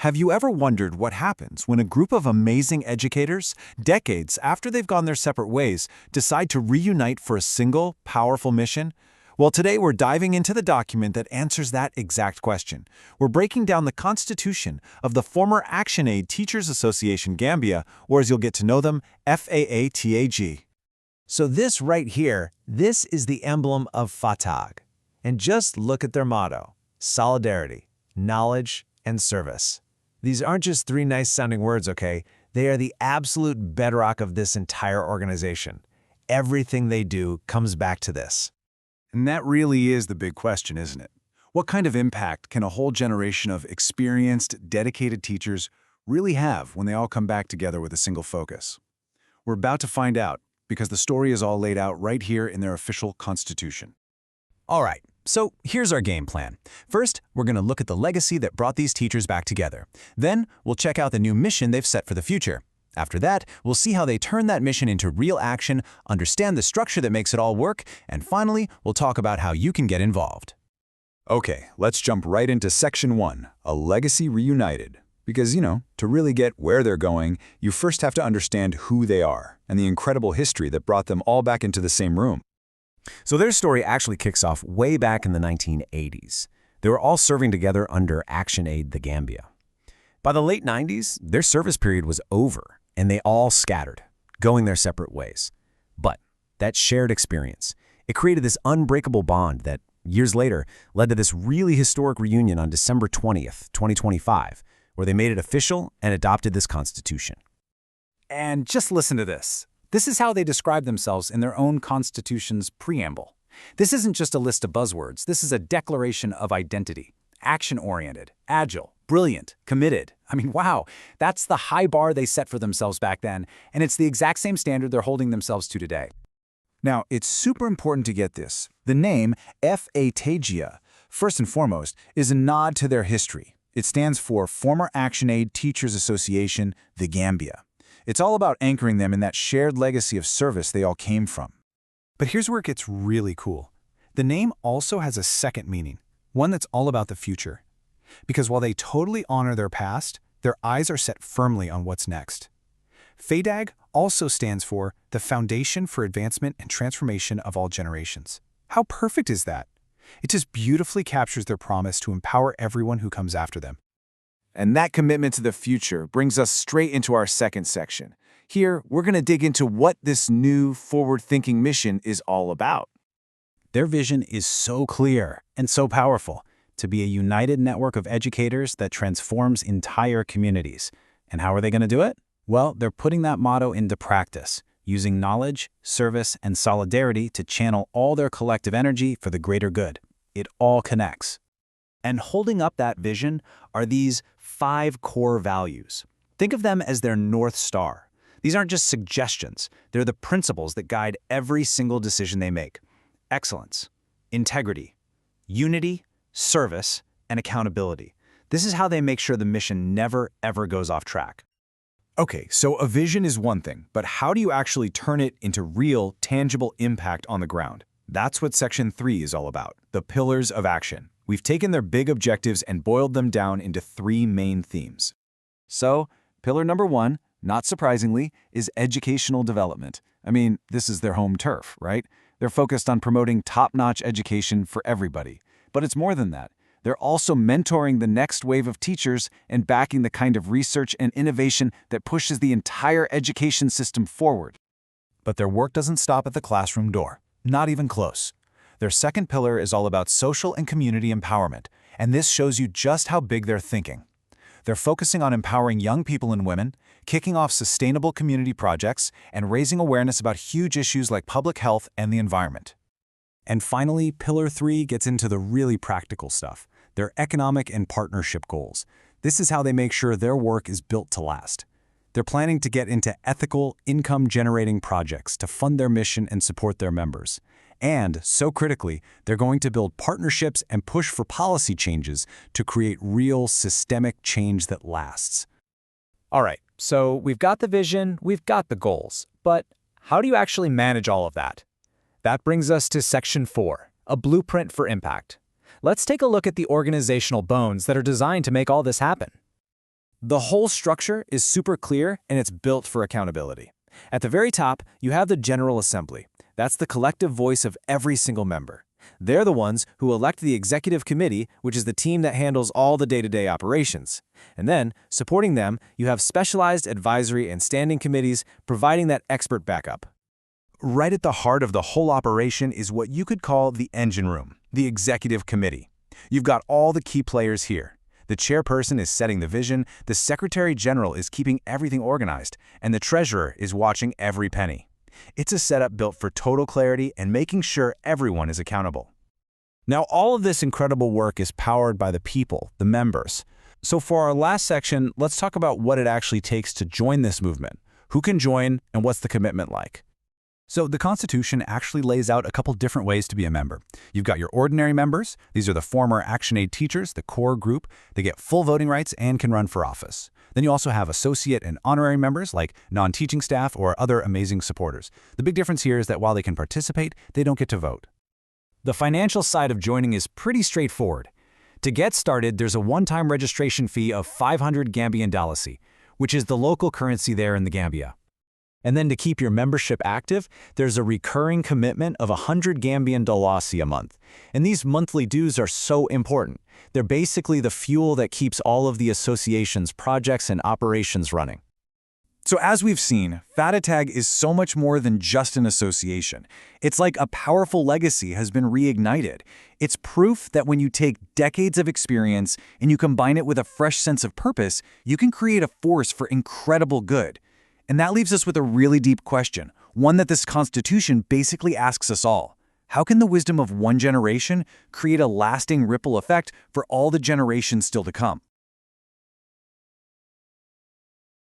Have you ever wondered what happens when a group of amazing educators, decades after they've gone their separate ways, decide to reunite for a single, powerful mission? Well, today we're diving into the document that answers that exact question. We're breaking down the constitution of the former ActionAid Teachers Association Gambia, or as you'll get to know them, FAATAG. So this right here, this is the emblem of FAATAG. And just look at their motto: solidarity, knowledge, and service. These aren't just three nice-sounding words, okay? They are the absolute bedrock of this entire organization. Everything they do comes back to this. And that really is the big question, isn't it? What kind of impact can a whole generation of experienced, dedicated teachers really have when they all come back together with a single focus? We're about to find out, because the story is all laid out right here in their official constitution. All right, so here's our game plan. First, we're going to look at the legacy that brought these teachers back together. Then, we'll check out the new mission they've set for the future. After that, we'll see how they turn that mission into real action, understand the structure that makes it all work, and finally, we'll talk about how you can get involved. Okay, let's jump right into Section 1, a legacy reunited. Because, to really get where they're going, you first have to understand who they are and the incredible history that brought them all back into the same room. So their story actually kicks off way back in the 1980s. They were all serving together under ActionAid the Gambia. By the late 90s, their service period was over, and they all scattered, going their separate ways. But that shared experience, it created this unbreakable bond that, years later, led to this really historic reunion on December 20th, 2025, where they made it official and adopted this constitution. And just listen to this. This is how they describe themselves in their own constitution's preamble. This isn't just a list of buzzwords. This is a declaration of identity. Action-oriented, agile, brilliant, committed. I mean, wow, that's the high bar they set for themselves back then, and it's the exact same standard they're holding themselves to today. Now, it's super important to get this. The name FAATAG, first and foremost, is a nod to their history. It stands for Former ActionAid Teachers Association, the Gambia. It's all about anchoring them in that shared legacy of service they all came from. But here's where it gets really cool. The name also has a second meaning, one that's all about the future. Because while they totally honor their past, their eyes are set firmly on what's next. FAATAG also stands for the Foundation for Advancement and Transformation of All Generations. How perfect is that? It just beautifully captures their promise to empower everyone who comes after them. And that commitment to the future brings us straight into our second section. Here, we're going to dig into what this new, forward-thinking mission is all about. Their vision is so clear and so powerful: to be a united network of educators that transforms entire communities. And how are they going to do it? Well, they're putting that motto into practice, using knowledge, service, and solidarity to channel all their collective energy for the greater good. It all connects. And holding up that vision are these 5 core values. Think of them as their North Star. These aren't just suggestions. They're the principles that guide every single decision they make. Excellence, integrity, unity, service, and accountability. This is how they make sure the mission never, ever goes off track. Okay, so a vision is one thing, but how do you actually turn it into real, tangible impact on the ground? That's what Section 3 is all about, the pillars of action. We've taken their big objectives and boiled them down into 3 main themes. So, pillar number 1, not surprisingly, is educational development. I mean, this is their home turf, right? They're focused on promoting top-notch education for everybody. But it's more than that. They're also mentoring the next wave of teachers and backing the kind of research and innovation that pushes the entire education system forward. But their work doesn't stop at the classroom door. Not even close. Their second pillar is all about social and community empowerment, and this shows you just how big they're thinking. They're focusing on empowering young people and women, kicking off sustainable community projects, and raising awareness about huge issues like public health and the environment. And finally, Pillar 3 gets into the really practical stuff, their economic and partnership goals. This is how they make sure their work is built to last. They're planning to get into ethical, income-generating projects to fund their mission and support their members. And, so critically, they're going to build partnerships and push for policy changes to create real systemic change that lasts. All right, so we've got the vision, we've got the goals, but how do you actually manage all of that? That brings us to Section 4, a blueprint for impact. Let's take a look at the organizational bones that are designed to make all this happen. The whole structure is super clear and it's built for accountability. At the very top, you have the General Assembly. That's the collective voice of every single member. They're the ones who elect the Executive Committee, which is the team that handles all the day-to-day operations. And then, supporting them, you have specialized advisory and standing committees providing that expert backup. Right at the heart of the whole operation is what you could call the engine room, the Executive Committee. You've got all the key players here. The chairperson is setting the vision, the Secretary General is keeping everything organized, and the Treasurer is watching every penny. It's a setup built for total clarity and making sure everyone is accountable. Now, all of this incredible work is powered by the people, the members. So for our last section, let's talk about what it actually takes to join this movement. Who can join, and what's the commitment like? So the Constitution actually lays out a couple different ways to be a member. You've got your ordinary members. These are the former ActionAid teachers, the core group. They get full voting rights and can run for office. Then you also have associate and honorary members like non-teaching staff or other amazing supporters. The big difference here is that while they can participate, they don't get to vote. The financial side of joining is pretty straightforward. To get started, there's a one-time registration fee of 500 Gambian dalasi, which is the local currency there in the Gambia. And then to keep your membership active, there's a recurring commitment of 100 Gambian dalasi a month. And these monthly dues are so important. They're basically the fuel that keeps all of the association's projects and operations running. So as we've seen, FAATAG is so much more than just an association. It's like a powerful legacy has been reignited. It's proof that when you take decades of experience and you combine it with a fresh sense of purpose, you can create a force for incredible good. And that leaves us with a really deep question, one that this Constitution basically asks us all. How can the wisdom of one generation create a lasting ripple effect for all the generations still to come?